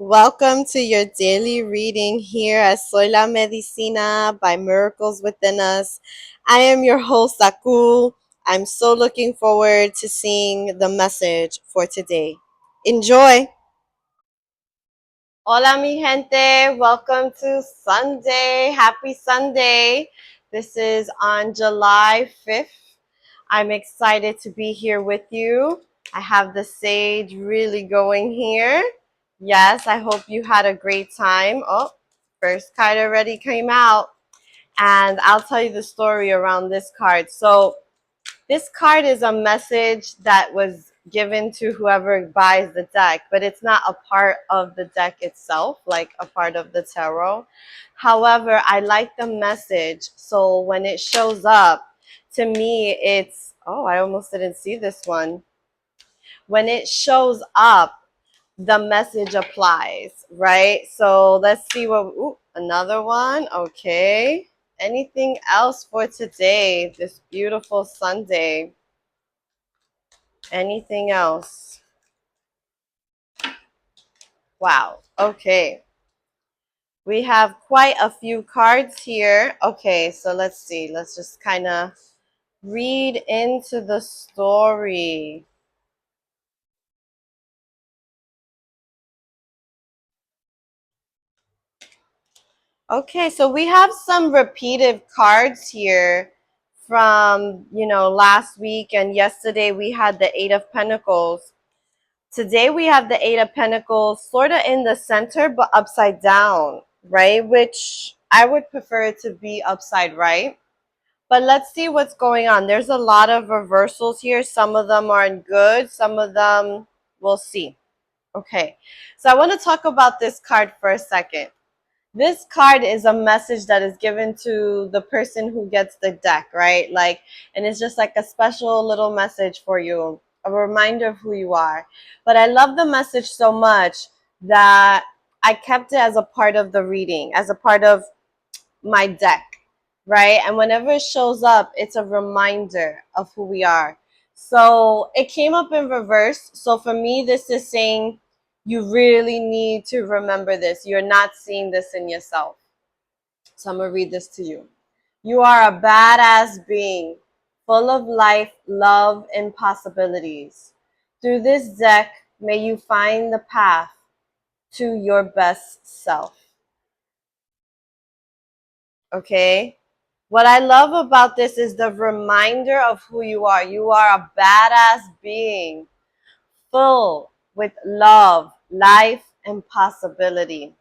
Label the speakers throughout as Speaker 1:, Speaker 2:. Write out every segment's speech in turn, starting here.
Speaker 1: Welcome to your daily reading here at Soy la Medicina by Miracles Within Us. I am your host, Akul. I'm so looking forward to seeing the message for today. Enjoy! Hola, mi gente. Welcome to Sunday. Happy Sunday. This is on July 5th. I'm excited to be here with you. I have the sage really going here. Yes, I hope you had a great time. Oh, first card already came out. And I'll tell you the story around this card. So this card is a message that was given to whoever buys the deck, but it's not a part of the deck itself, like a part of the tarot. However, I like the message. So when it shows up, to me, it's, oh, I almost didn't see this one. When it shows up, the message applies, right? So let's see what, ooh, another one. Okay. Anything else for today, this beautiful Sunday? Anything else? Wow. Okay. We have quite a few cards here. Okay, so let's see. Let's just kind of read into the story. Okay, so we have some repeated cards here from, last week and yesterday we had the Eight of Pentacles. Today we have the Eight of Pentacles sort of in the center but upside down, right? Which I would prefer it to be upside right. But let's see what's going on. There's a lot of reversals here. Some of them aren't good. Some of them we'll see. Okay, so I want to talk about this card for a second. This card is a message that is given to the person who gets the deck, right? Like, and it's just like a special little message for you, a reminder of who you are. But I love the message so much that I kept it as a part of the reading, as a part of my deck, right? And whenever it shows up, it's a reminder of who we are. So it came up in reverse. So for me, this is saying you really need to remember this. You're not seeing this in yourself. So I'm going to read this to you. You are a badass being, full of life, love, and possibilities. Through this deck, may you find the path to your best self. Okay? What I love about this is the reminder of who you are. You are a badass being, full with love, life, and possibility.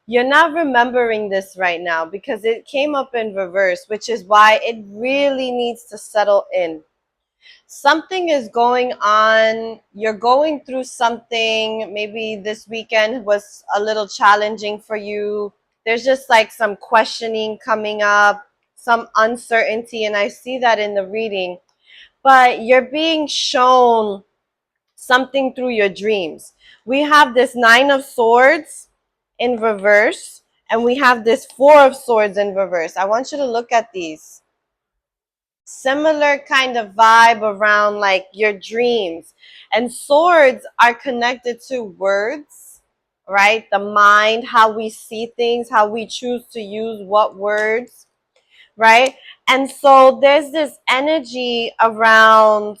Speaker 1: You're not remembering this right now because it came up in reverse, which is why it really needs to settle in. Something is going on. You're going through something. Maybe this weekend was a little challenging for you. There's just like some questioning coming up, some uncertainty, and I see that in the reading. But you're being shown something through your dreams. We have this Nine of Swords in reverse, and we have this Four of Swords in reverse. I want you to look at these. Similar kind of vibe around like your dreams. And swords are connected to words, right? The mind, how we see things, how we choose to use what words, right? And so there's this energy around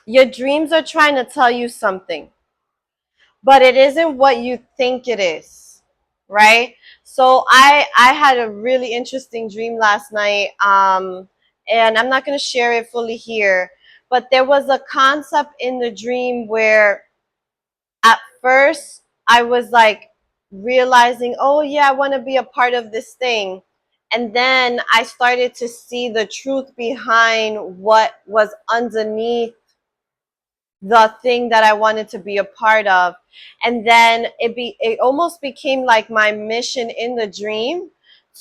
Speaker 1: your dreams are trying to tell you something, but it isn't what you think it is, right? So I had a really interesting dream last night, and I'm not going to share it fully here, but there was a concept in the dream where at first I was like realizing, oh yeah, I want to be a part of this thing. And then I started to see the truth behind what was underneath the thing that I wanted to be a part of. And then it almost became like my mission in the dream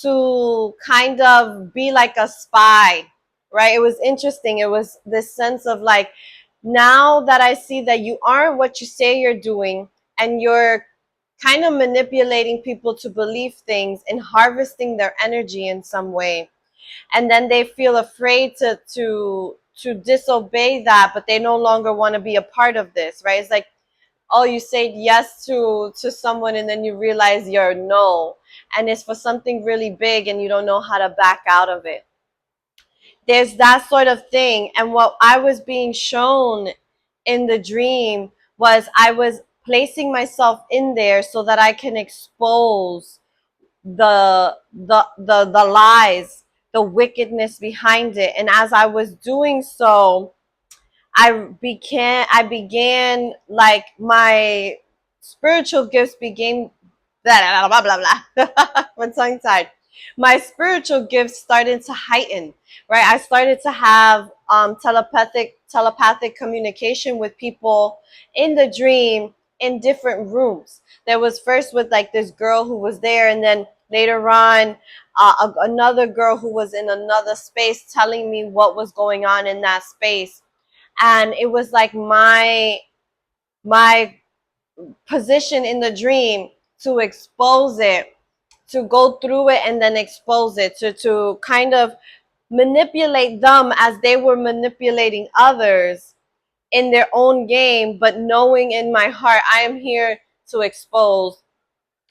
Speaker 1: to kind of be like a spy, right? It was interesting. It was this sense of like, now that I see that you are what you say you're doing, and you're kind of manipulating people to believe things and harvesting their energy in some way, and then they feel afraid to disobey that, but they no longer want to be a part of this, right? It's like oh, you said yes to someone and then you realize you're no, and it's for something really big and you don't know how to back out of it. There's that sort of thing. And what I was being shown in the dream was I was placing myself in there so that I can expose the lies, the wickedness behind it. And as I was doing so, I began like my spiritual gifts began blah blah blah blah blah. One tongue tied. My spiritual gifts started to heighten, right? I started to have telepathic communication with people in the dream in different rooms. There was first with like this girl who was there, and then later on another girl who was in another space telling me what was going on in that space. And it was like my position in the dream to expose it, to go through it and then expose it, to kind of manipulate them as they were manipulating others in their own game, but knowing in my heart I am here to expose,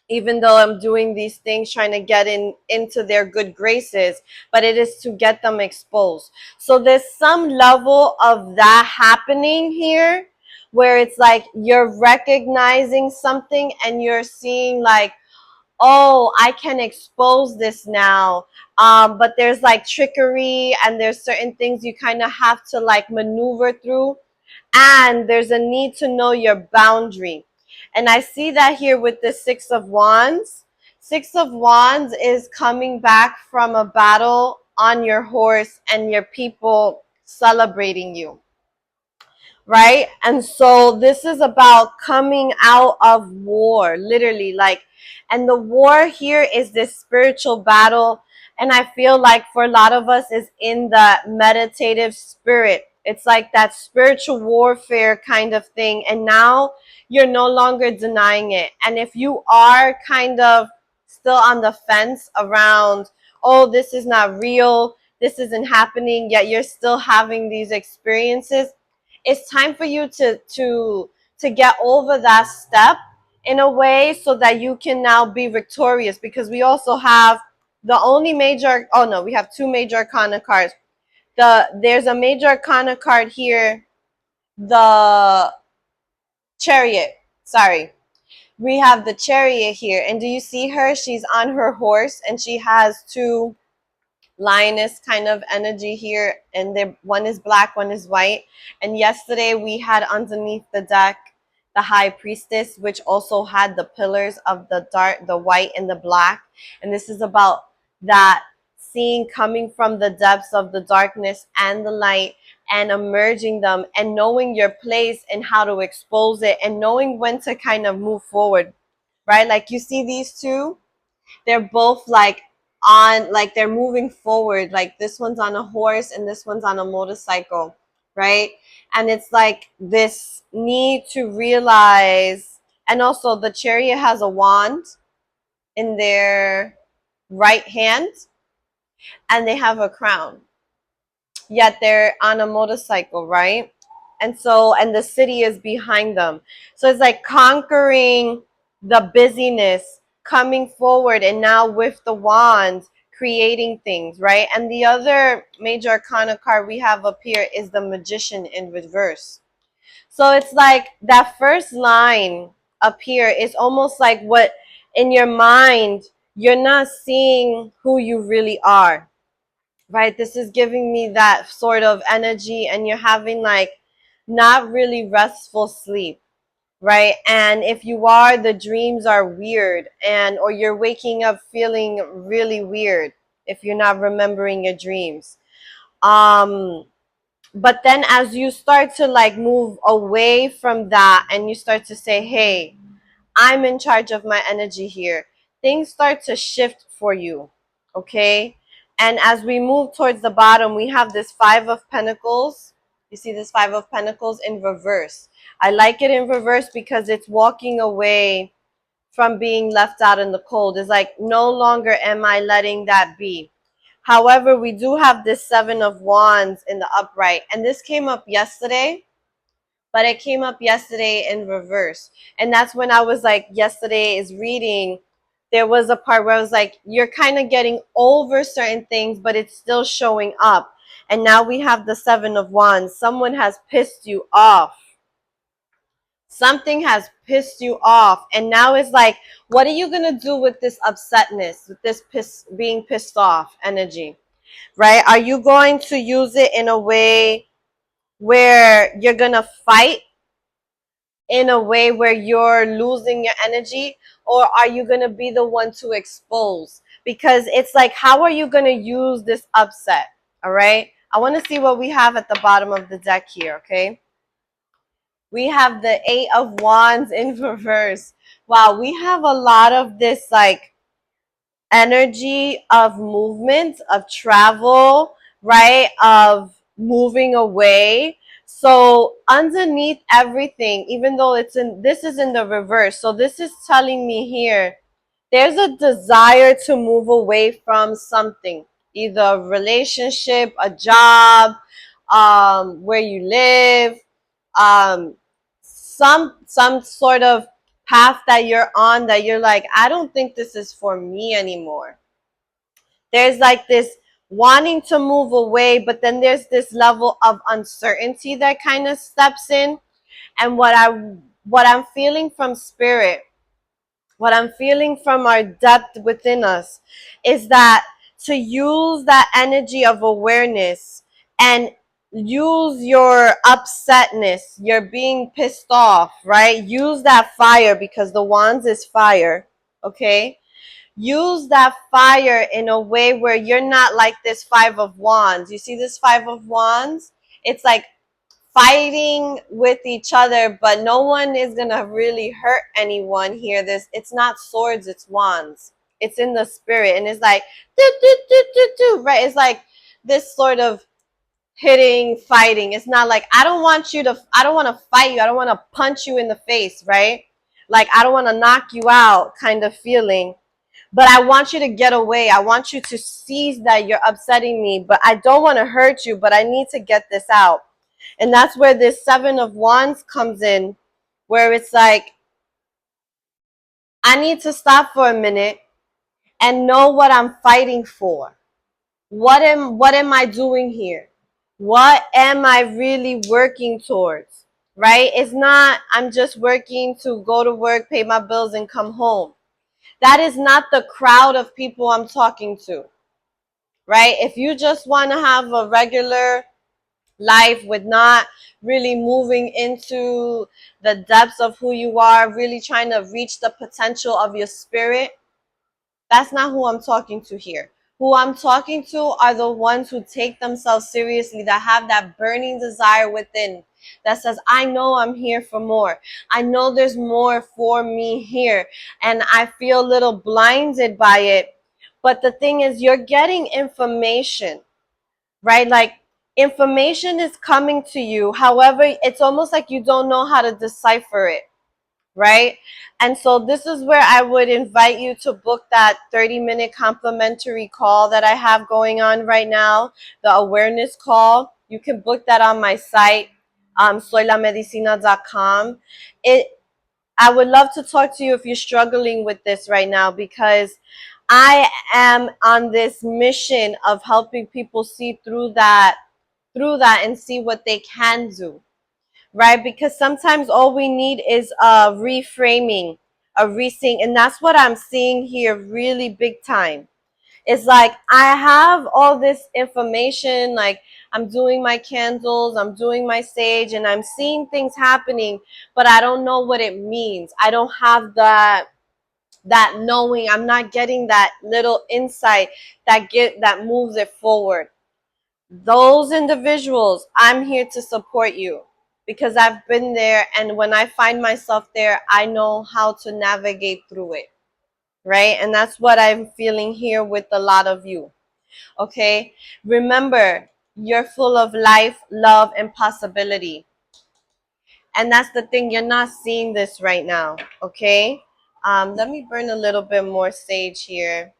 Speaker 1: even though I'm doing these things trying to get into their good graces, but it is to get them exposed. So there's some level of that happening here where it's like you're recognizing something and you're seeing like, oh, I can expose this now. But there's like trickery and there's certain things you kind of have to like maneuver through, and there's a need to know your boundary. And I see that here with the Six of Wands. Six of Wands is coming back from a battle on your horse and your people celebrating you, right? And so this is about coming out of war, literally, like, and the war here is this spiritual battle. And I feel like for a lot of us is in the meditative spirit. It's like that spiritual warfare kind of thing. And now you're no longer denying it. And if you are kind of still on the fence around, oh, this is not real, this isn't happening, yet you're still having these experiences, it's time for you to get over that step in a way so that you can now be victorious, because we also have the only major, oh no, we have two major arcana cards. There's a major arcana card here, the Chariot. Sorry. We have the Chariot here, and do you see her? She's on her horse and she has two lioness kind of energy here, and one is black, one is white. And yesterday we had underneath the deck the High Priestess, which also had the pillars of the dark, the white and the black. And this is about that seeing coming from the depths of the darkness and the light and emerging them, and knowing your place and how to expose it, and knowing when to kind of move forward, right? Like you see these two, they're both like on, like they're moving forward, like this one's on a horse and this one's on a motorcycle, right? And it's like this need to realize. And also the Chariot has a wand in their right hand and they have a crown, yet they're on a motorcycle, right? And so, and the city is behind them. So it's like conquering the busyness, coming forward, and now with the wands, creating things, right? And the other major arcana card we have up here is the Magician in reverse. So it's like that first line up here is almost like what in your mind, you're not seeing who you really are, right? This is giving me that sort of energy, and you're having like not really restful sleep, right? And if you are, the dreams are weird, and or you're waking up feeling really weird if you're not remembering your dreams. But then as you start to like move away from that and you start to say, hey, I'm in charge of my energy here, things start to shift for you, okay? And as we move towards the bottom, we have this Five of Pentacles. You see this Five of Pentacles in reverse. I like it in reverse because it's walking away from being left out in the cold. It's like, no longer am I letting that be. However, we do have this Seven of Wands in the upright. And this came up yesterday but it came up yesterday in reverse. And that's when I was like, yesterday's reading, there was a part where I was like, you're kind of getting over certain things, but it's still showing up. And now we have the Seven of Wands. Someone has pissed you off. Something has pissed you off. And now it's like, what are you going to do with this upsetness, with this being pissed off energy, right? Are you going to use it in a way where you're going to fight, in a way where you're losing your energy, or are you going to be the one to expose? Because it's like, how are you going to use this upset? All right, I want to see what we have at the bottom of the deck here. Okay, we have the Eight of Wands in reverse. Wow, we have a lot of this like energy of movement, of travel, right? Of moving away. So underneath everything, even though this is in the reverse. So this is telling me here, there's a desire to move away from something, either a relationship, a job, where you live, some sort of path that you're on that you're like, I don't think this is for me anymore. There's like this wanting to move away, but then there's this level of uncertainty that kind of steps in. And what I'm feeling from spirit, what I'm feeling from our depth within us, is that to use that energy of awareness and use your upsetness, your being pissed off, right? Use that fire, because the wands is fire, okay? Use that fire in a way where you're not like this Five of Wands. You see this Five of Wands? It's like fighting with each other, but no one is gonna really hurt anyone here. It's not swords, it's wands. It's in the spirit, and it's like do, do, do, do, do, right? It's like this sort of hitting, fighting. It's not like, I don't want to fight you, I don't want to punch you in the face, right? Like, I don't want to knock you out kind of feeling. But I want you to get away. I want you to seize that you're upsetting me, but I don't want to hurt you, but I need to get this out. And that's where this Seven of Wands comes in, where it's like, I need to stop for a minute and know what I'm fighting for. What am I doing here? What am I really working towards? Right? It's not, I'm just working to go to work, pay my bills, and come home. That is not the crowd of people I'm talking to. Right? If you just want to have a regular life with not really moving into the depths of who you are, really trying to reach the potential of your spirit, that's not who I'm talking to here. Who I'm talking to are the ones who take themselves seriously, that have that burning desire within that says, I know I'm here for more. I know there's more for me here. And I feel a little blinded by it. But the thing is, you're getting information, right? Like, information is coming to you. However, it's almost like you don't know how to decipher it, right? And so this is where I would invite you to book that 30-minute complimentary call that I have going on right now, the awareness call. You can book that on my site, soylamedicina.com. I would love to talk to you if you're struggling with this right now, because I am on this mission of helping people see through that and see what they can do, right? Because sometimes all we need is a reframing, a reseeing, and that's what I'm seeing here really big time. It's like, I have all this information, like, I'm doing my candles, I'm doing my sage, and I'm seeing things happening, but I don't know what it means. I don't have that knowing. I'm not getting that little insight that moves it forward. Those individuals, I'm here to support you, because I've been there, and when I find myself there, I know how to navigate through it, right? And that's what I'm feeling here with a lot of you. Okay, remember, you're full of life, love, and possibility. And that's the thing, you're not seeing this right now. Okay, let me burn a little bit more sage here,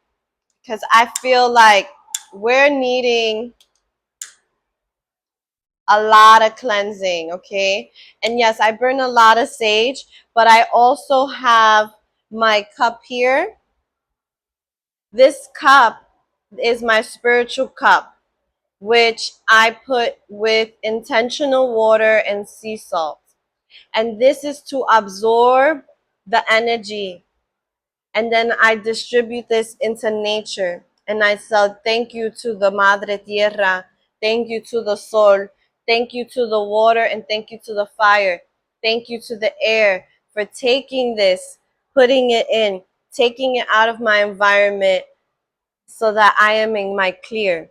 Speaker 1: because I feel like we're needing A lot of cleansing, okay? And yes, I burn a lot of sage, but I also have my cup here. This cup is my spiritual cup, which I put with intentional water and sea salt. And this is to absorb the energy. And then I distribute this into nature. And I say thank you to the Madre Tierra, thank you to the Sol, thank you to the water, and thank you to the fire. Thank you to the air for taking this, putting it in, taking it out of my environment so that I am in my clear.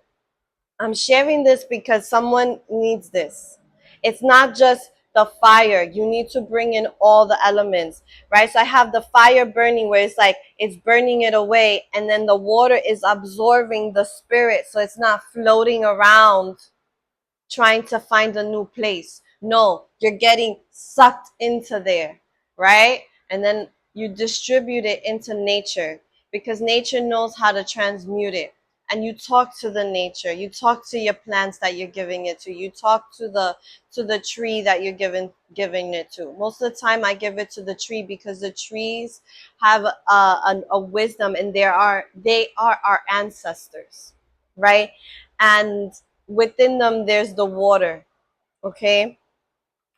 Speaker 1: I'm sharing this because someone needs this. It's not just the fire. You need to bring in all the elements, right? So I have the fire burning where it's like it's burning it away, and then the water is absorbing the spirit so it's not floating around trying to find a new place. No, you're getting sucked into there, right? And then you distribute it into nature because nature knows how to transmute it. And you talk to the nature. You talk to your plants that you're giving it to. You talk to the tree that you're giving it to. Most of the time, I give it to the tree because the trees have a wisdom, and they are our ancestors, right? And within them there's the water, okay?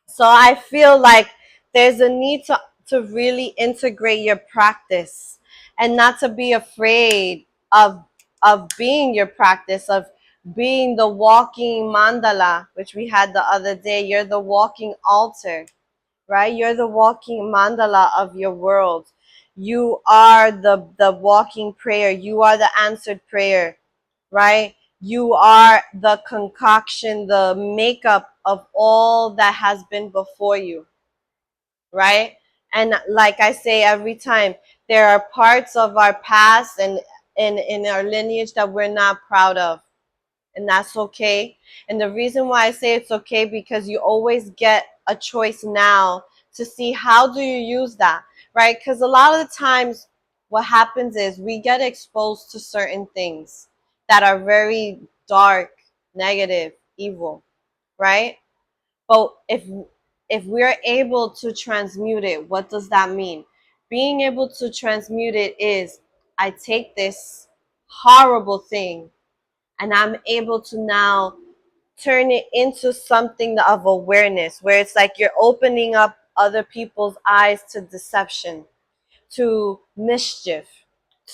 Speaker 1: So I feel like there's a need to really integrate your practice and not to be afraid of being your practice, of being the walking mandala, which we had the other day. You're the walking altar, right? You're the walking mandala of your world. You are the walking prayer. You are the answered prayer, right? You are the concoction, the makeup of all that has been before you, right? And like I say every time, there are parts of our past and in our lineage that we're not proud of, and that's okay. And the reason why I say it's okay, because you always get a choice now to see how do you use that, right? Because a lot of the times what happens is we get exposed to certain things that are very dark, negative, evil, right? But if we're able to transmute it, what does that mean? Being able to transmute it is, I take this horrible thing and I'm able to now turn it into something of awareness, where it's like you're opening up other people's eyes to deception, to mischief,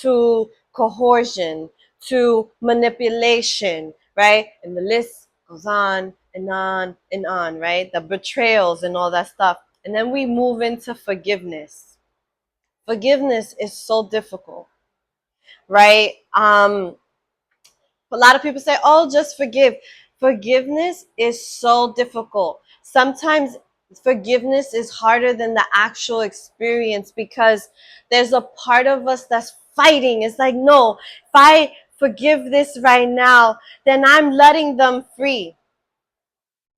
Speaker 1: to coercion, to manipulation, right? And the list goes on and on and on, right? The betrayals and all that stuff. And then we move into forgiveness. Forgiveness is so difficult, right? A lot of people say, oh, just forgive. Forgiveness is so difficult. Sometimes forgiveness is harder than the actual experience because there's a part of us that's fighting. It's like, no, if I forgive this right now, then I'm letting them free.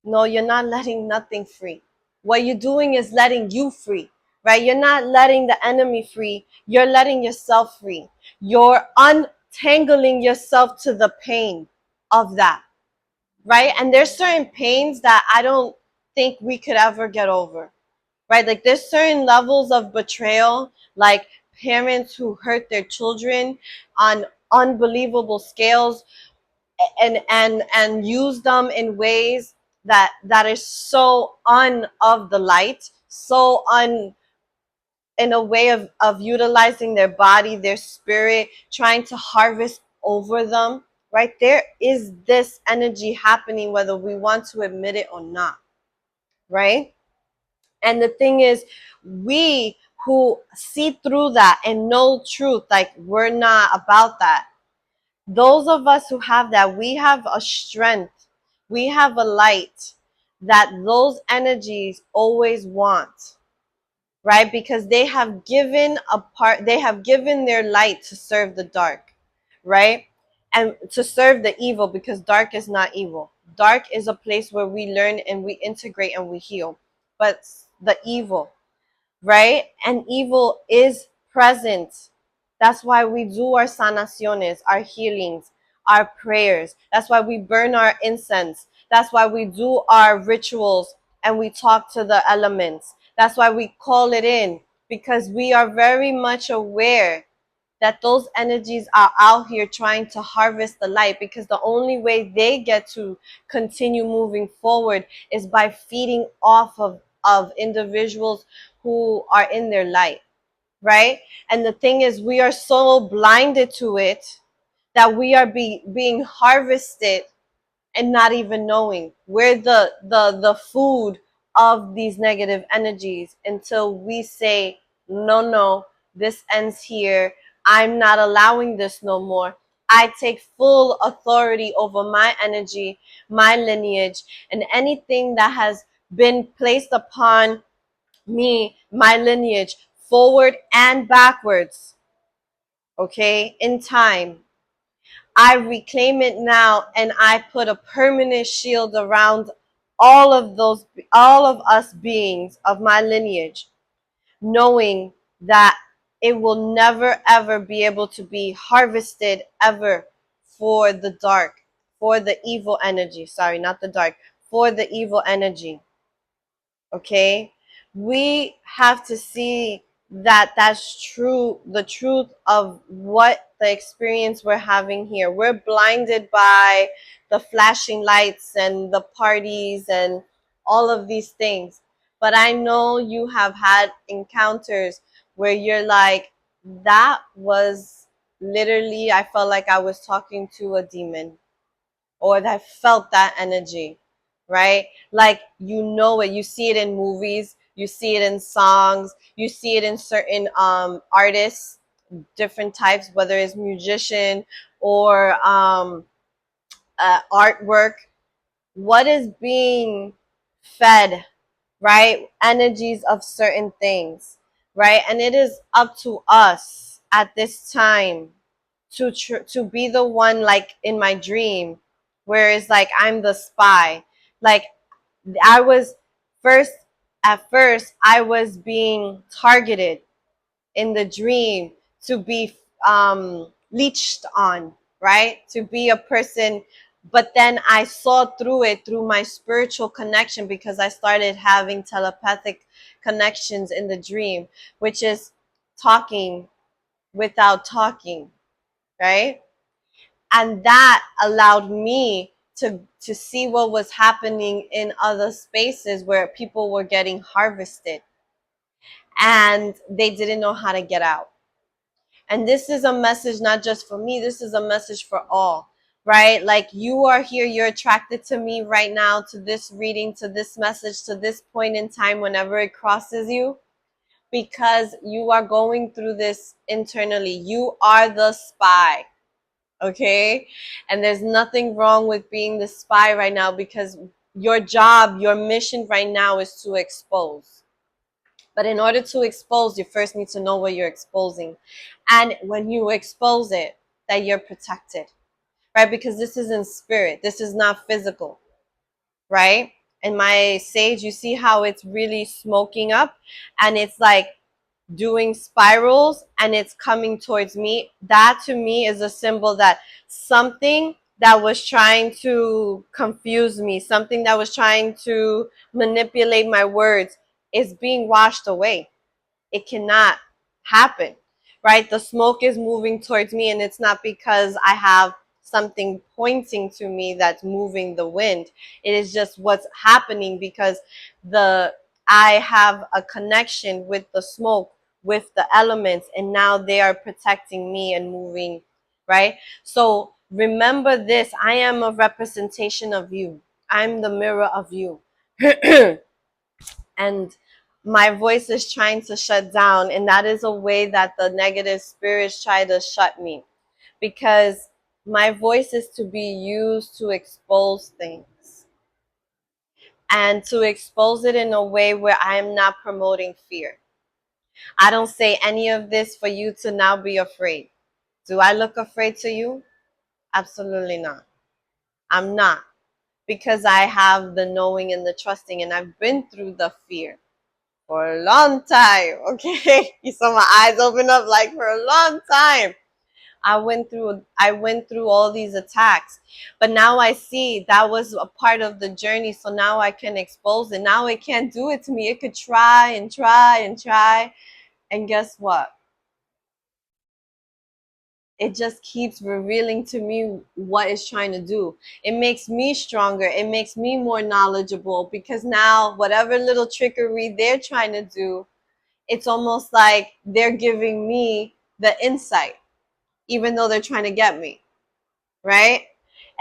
Speaker 1: No, you're not letting nothing free. What you're doing is letting you free, right? You're not letting the enemy free. You're letting yourself free. You're untangling yourself to the pain of that, right? And there's certain pains that I don't think we could ever get over, right? Like there's certain levels of betrayal, like parents who hurt their children on unbelievable scales, and use them in ways that is so un of the light, so un, in a way of utilizing their body, their spirit, trying to harvest over them, right? There is this energy happening whether we want to admit it or not, right? And the thing is, we who see through that and know truth, like we're not about that. Those of us who have that, we have a strength, we have a light that those energies always want, right? Because they have given a part, they have given their light to serve the dark, right? And to serve the evil, because dark is not evil. Dark is a place where we learn and we integrate and we heal. But the evil, right? And evil is present. That's why we do our sanaciones, our healings, our prayers. That's why we burn our incense. That's why we do our rituals and we talk to the elements. That's why we call it in, because we are very much aware that those energies are out here trying to harvest the light, because the only way they get to continue moving forward is by feeding off of individuals who are in their light, right? And the thing is, we are so blinded to it that we are being harvested and not even knowing. We're the food of these negative energies until we say, no, no, this ends here. I'm not allowing this no more. I take full authority over my energy, my lineage, and anything that has been placed upon me, my lineage, forward and backwards, okay, in time. I reclaim it now, and I put a permanent shield around all of us beings of my lineage, knowing that it will never ever be able to be harvested ever for the dark, for the evil energy. Sorry, not the dark, for the evil energy. Okay, we have to see that that's true, the truth of what the experience we're having here. We're blinded by the flashing lights and the parties and all of these things, but I know you have had encounters where you're like, that was literally, I felt like I was talking to a demon, or that felt that energy, right? Like, you know it. You see it in movies, you see it in songs, you see it in certain artists, different types, whether it's musician or artwork. What is being fed, right? Energies of certain things, right? And it is up to us at this time to be the one, like in my dream, where it's like I'm the spy. Like, I was first at first I was being targeted in the dream to be leached on, right? To be a person. But then I saw through it through my spiritual connection, because I started having telepathic connections in the dream, which is talking without talking, right? And that allowed me to see what was happening in other spaces where people were getting harvested and they didn't know how to get out. And this is a message not just for me, this is a message for all, right? Like, you are here, you're attracted to me right now, to this reading, to this message, to this point in time, whenever it crosses you, because you are going through this internally. You are the spy, okay? And there's nothing wrong with being the spy right now, because your job, your mission right now is to expose. But in order to expose, you first need to know what you're exposing. And when you expose it, that you're protected, right? Because this is in spirit, this is not physical, right? And my sage, you see how it's really smoking up, and it's like doing spirals and it's coming towards me. That to me is a symbol that something that was trying to confuse me, something that was trying to manipulate my words, is being washed away. It cannot happen, right? The smoke is moving towards me, and it's not because I have something pointing to me that's moving the wind. It is just what's happening, because the I have a connection with the smoke, with the elements, and now they are protecting me and moving, right? So remember this, I am a representation of you. I'm the mirror of you. And my voice is trying to shut down, and that is a way that the negative spirits try to shut me, because my voice is to be used to expose things, and to expose it in a way where I am not promoting fear. I don't say any of this for you to now be afraid. Do I look afraid to you? Absolutely not. I'm not, because I have the knowing and the trusting, and I've been through the fear for a long time, okay? You saw my eyes open up, like, for a long time. I went through all these attacks. But now I see that was a part of the journey. So now I can expose it. Now it can't do it to me. It could try and try and try. And guess what? It just keeps revealing to me what it's trying to do. It makes me stronger. It makes me more knowledgeable, because now whatever little trickery they're trying to do, it's almost like they're giving me the insight, even though they're trying to get me, right?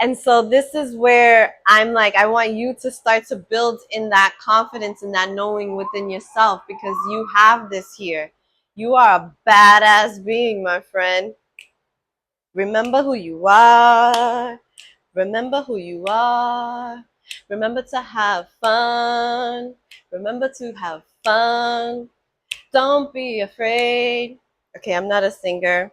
Speaker 1: And so this is where I'm like, I want you to start to build in that confidence and that knowing within yourself, because you have this here. You are a badass being, my friend. Remember who you are. Remember who you are. Remember to have fun. Remember to have fun. Don't be afraid. Okay, I'm not a singer.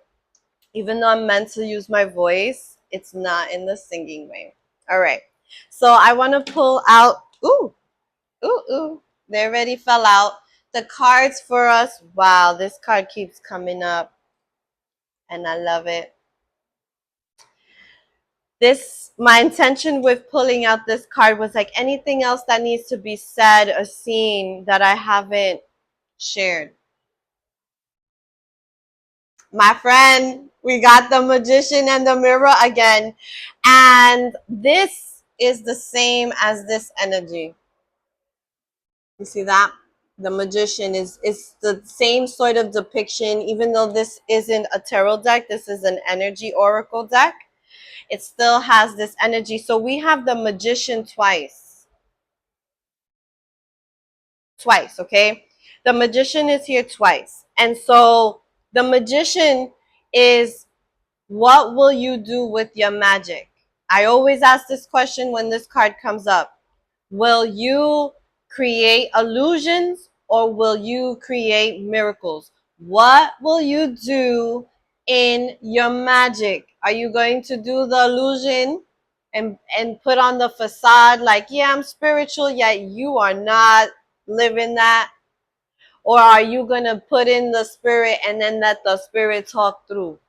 Speaker 1: Even though I'm meant to use my voice, it's not in the singing way. All right. So I want to pull out. Ooh, ooh, ooh. They already fell out. The cards for us. Wow, this card keeps coming up, and I love it. My intention with pulling out this card was like anything else that needs to be said or seen that I haven't shared. My friend, we got the Magician and the Mirror again. And this is the same as this energy. You see that? The Magician is the same sort of depiction, even though this isn't a tarot deck, this is an energy oracle deck. It still has this energy. So we have the Magician twice. Twice, okay? The Magician is here twice. And so the Magician is, what will you do with your magic? I always ask this question when this card comes up. Will you create illusions or will you create miracles? What will you do in your magic? Are you going to do the illusion and put on the facade like, yeah, I'm spiritual, yet you are not living that? Or are you going to put in the spirit and then let the spirit talk through?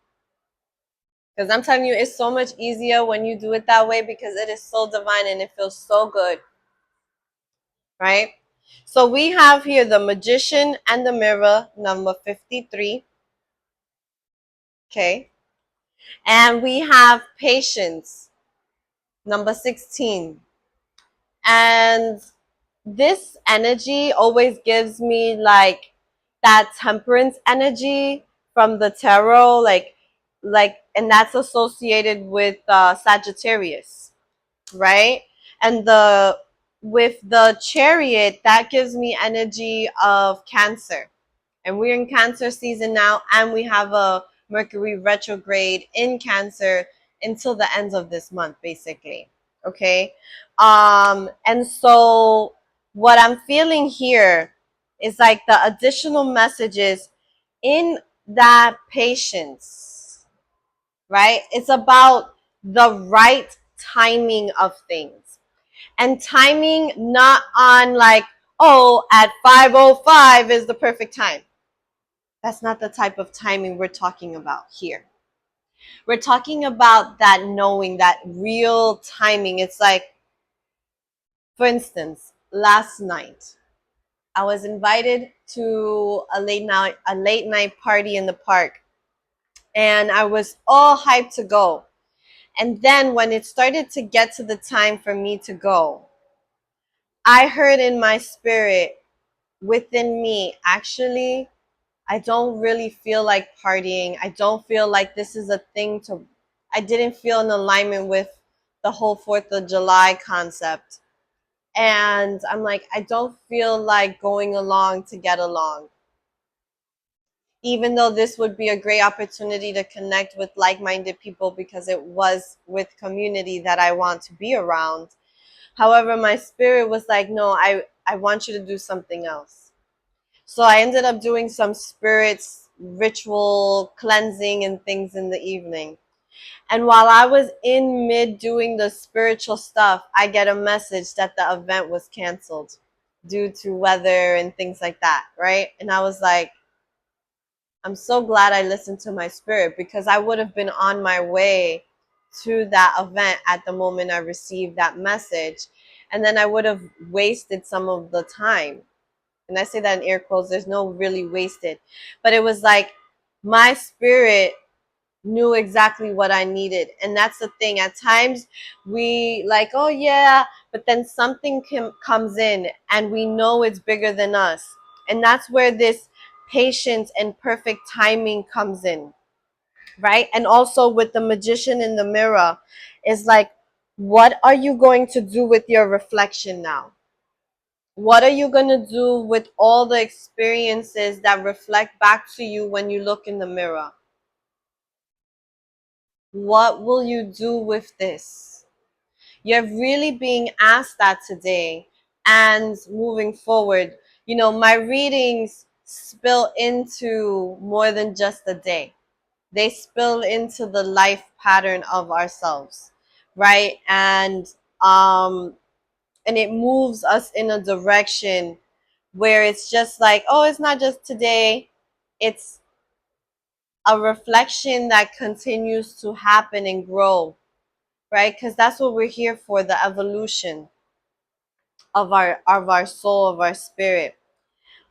Speaker 1: Because I'm telling you, it's so much easier when you do it that way, because it is so divine and it feels so good, right? So we have here the Magician and the Mirror, number 53. Okay. And we have Patience, number 16. And this energy always gives me like that Temperance energy from the tarot, and that's associated with Sagittarius, right? And with the Chariot, that gives me energy of Cancer. And we're in Cancer season now, and we have a Mercury retrograde in Cancer until the end of this month, basically. Okay. And so what I'm feeling here is like the additional messages in that patience, right? It's about the right timing of things. And timing not on like, oh, at 5:05 is the perfect time. That's not the type of timing we're talking about here. We're talking about that knowing, that real timing. It's like, for instance, last night, I was invited to a late night party in the park, and I was all hyped to go. And then when it started to get to the time for me to go, I heard in my spirit, within me, actually, I don't really feel like partying. I don't feel like this is a thing to, I didn't feel in alignment with the whole 4th of July concept. And I'm like, I don't feel like going along to get along. Even though this would be a great opportunity to connect with like-minded people, because it was with community that I want to be around. However, my spirit was like, no, I want you to do something else. So I ended up doing some spirits, ritual cleansing and things in the evening. And while I was in mid doing the spiritual stuff, I get a message that the event was canceled due to weather and things like that, right? And I was like, I'm so glad I listened to my spirit, because I would have been on my way to that event at the moment I received that message. And then I would have wasted some of the time. And I say that in air quotes, there's no really wasted. But it was like my spirit knew exactly what I needed. And that's the thing. At times we like, oh yeah, but then something comes in and we know it's bigger than us. And that's where this patience and perfect timing comes in, right? And also with the magician in the mirror, is like, what are you going to do with your reflection now? What are you going to do with all the experiences that reflect back to you when you look in the mirror? What will you do with this? You're really being asked that today. And moving forward, my readings spill into more than just a day. They spill into the life pattern of ourselves, right? And it moves us in a direction where it's just like, oh, it's not just today. It's a reflection that continues to happen and grow, right? Because that's what we're here for, the evolution of our soul, of our spirit.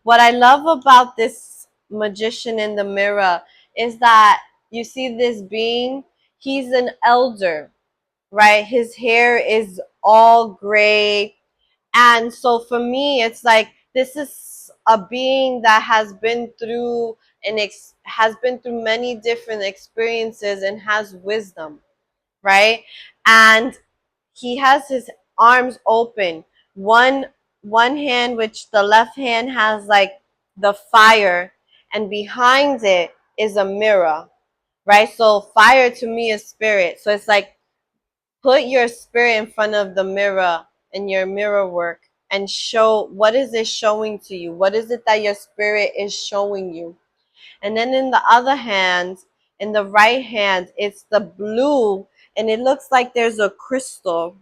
Speaker 1: What I love about this magician in the mirror is that you see this being, he's an elder, right? His hair is all gray. And so for me, it's like, this is a being that has been through has been through many different experiences and has wisdom, right? And he has his arms open. One one hand, which the left hand has like the fire, and behind it is a mirror, right? So fire to me is spirit. So it's like, put your spirit in front of the mirror in your mirror work and show, what is it showing to you? What is it that your spirit is showing you? And then in the other hand, in the right hand, it's the blue, and it looks like there's a crystal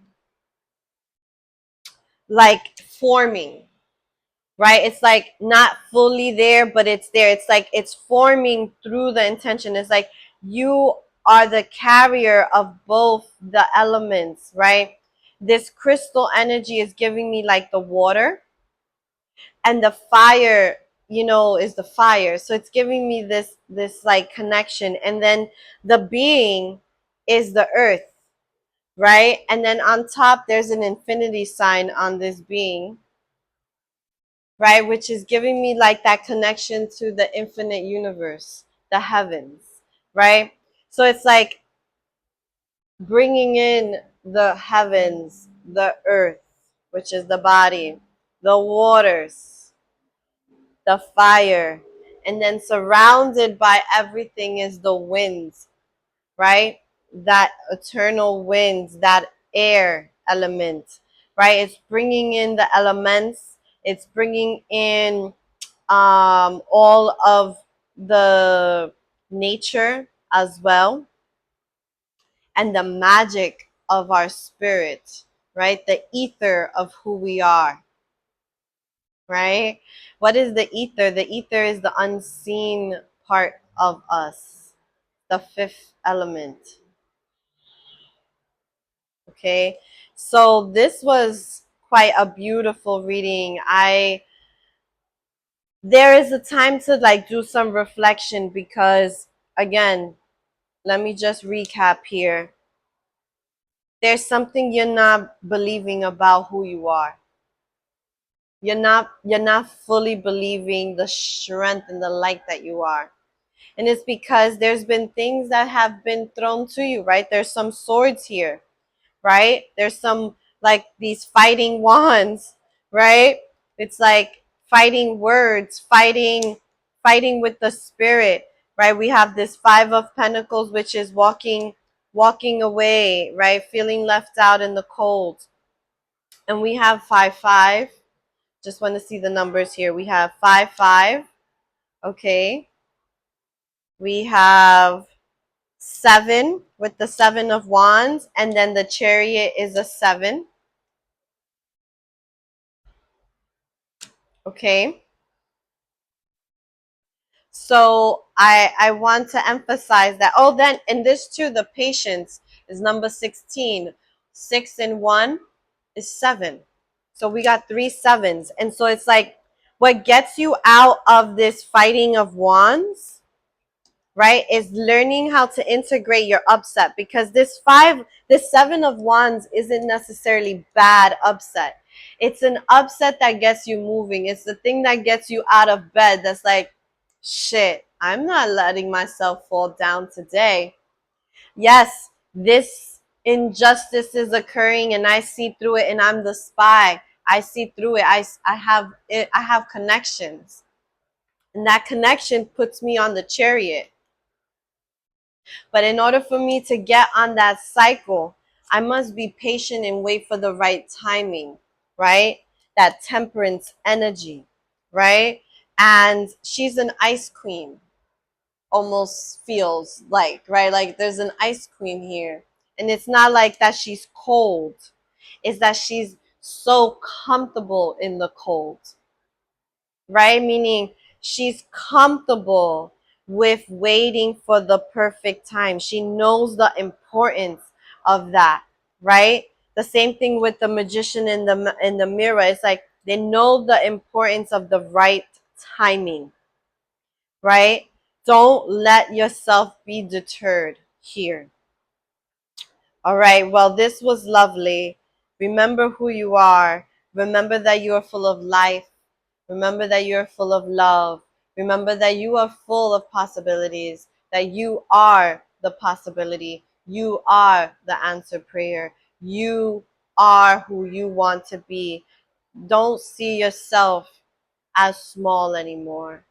Speaker 1: like forming, right? It's like not fully there, but it's there. It's like it's forming through the intention. It's like you are the carrier of both the elements, right? This crystal energy is giving me like the water, and the fire, is the fire. So it's giving me this like connection. And then the being is the earth, right? And then on top there's an infinity sign on this being, right? Which is giving me like that connection to the infinite universe, the heavens, right? So it's like bringing in the heavens, the earth, which is the body, the waters, the fire, and then surrounded by everything is the winds, right? That eternal winds, that air element, right? It's bringing in the elements, it's bringing in all of the nature as well, and the magic of our spirit, right? The ether of who we are, right? What is the ether? The ether is the unseen part of us, the fifth element. Okay, so this was quite a beautiful reading. There is a time to like do some reflection, because again, let me just recap here. There's something you're not believing about who you are. You're not fully believing the strength and the light that you are. And it's because there's been things that have been thrown to you, right? There's some swords here, right? There's some like these fighting wands, right? It's like fighting words, fighting with the spirit, right? We have this 5 of Pentacles, which is walking away, right? Feeling left out in the cold. And we have 5 5. Just want to see the numbers here. We have 5 5. Okay. We have 7 with the 7 of Wands, and then the Chariot is a 7. Okay. So I want to emphasize that. Oh, then in this too, the patience is number 16. 6 and 1 is 7. So we got 3 sevens. And so it's like what gets you out of this fighting of wands, right, is learning how to integrate your upset, because this 7 of wands isn't necessarily bad upset. It's an upset that gets you moving. It's the thing that gets you out of bed. That's like, shit, I'm not letting myself fall down today. Yes, this injustice is occurring and I see through it, and I'm the spy. I see through it. I have connections. And that connection puts me on the chariot. But in order for me to get on that cycle, I must be patient and wait for the right timing, right? That temperance energy, right? And she's an ice queen, almost feels like, right? Like there's an ice queen here. And it's not like that she's cold, it's that she's so comfortable in the cold, right? Meaning she's comfortable with waiting for the perfect time. She knows the importance of that, right? The same thing with the magician in the mirror. It's like they know the importance of the right timing, right? Don't let yourself be deterred here. All right, well, this was lovely. Remember who you are. Remember that you are full of life. Remember that you're full of love. Remember that you are full of possibilities, that you are the possibility. You are the answer prayer. You are who you want to be. Don't see yourself as small anymore.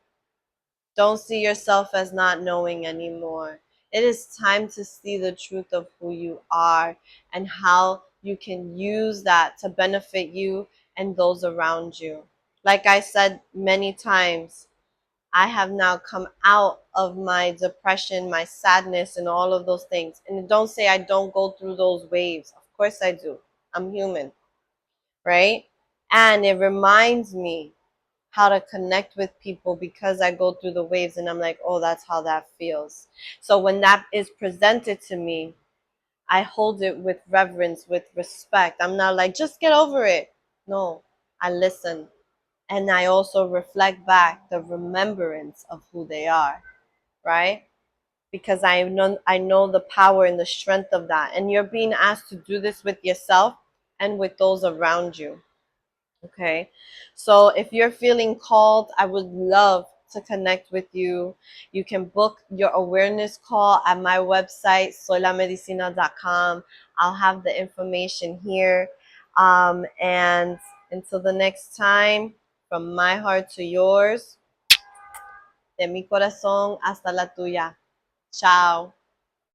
Speaker 1: Don't see yourself as not knowing anymore. It is time to see the truth of who you are and how you can use that to benefit you and those around you. Like I said many times, I have now come out of my depression, my sadness, and all of those things. And don't say I don't go through those waves. Of course I do. I'm human, right? And it reminds me how to connect with people because I go through the waves and I'm like, oh, that's how that feels. So when that is presented to me, I hold it with reverence, with respect. I'm not like, just get over it. No, I listen. And I also reflect back the remembrance of who they are, right? Because I know the power and the strength of that. And you're being asked to do this with yourself and with those around you. Okay, so if you're feeling called, I would love to connect with you. You can book your awareness call at my website, soylamedicina.com. I'll have the information here. And until the next time, from my heart to yours, de mi corazón hasta la tuya. Ciao.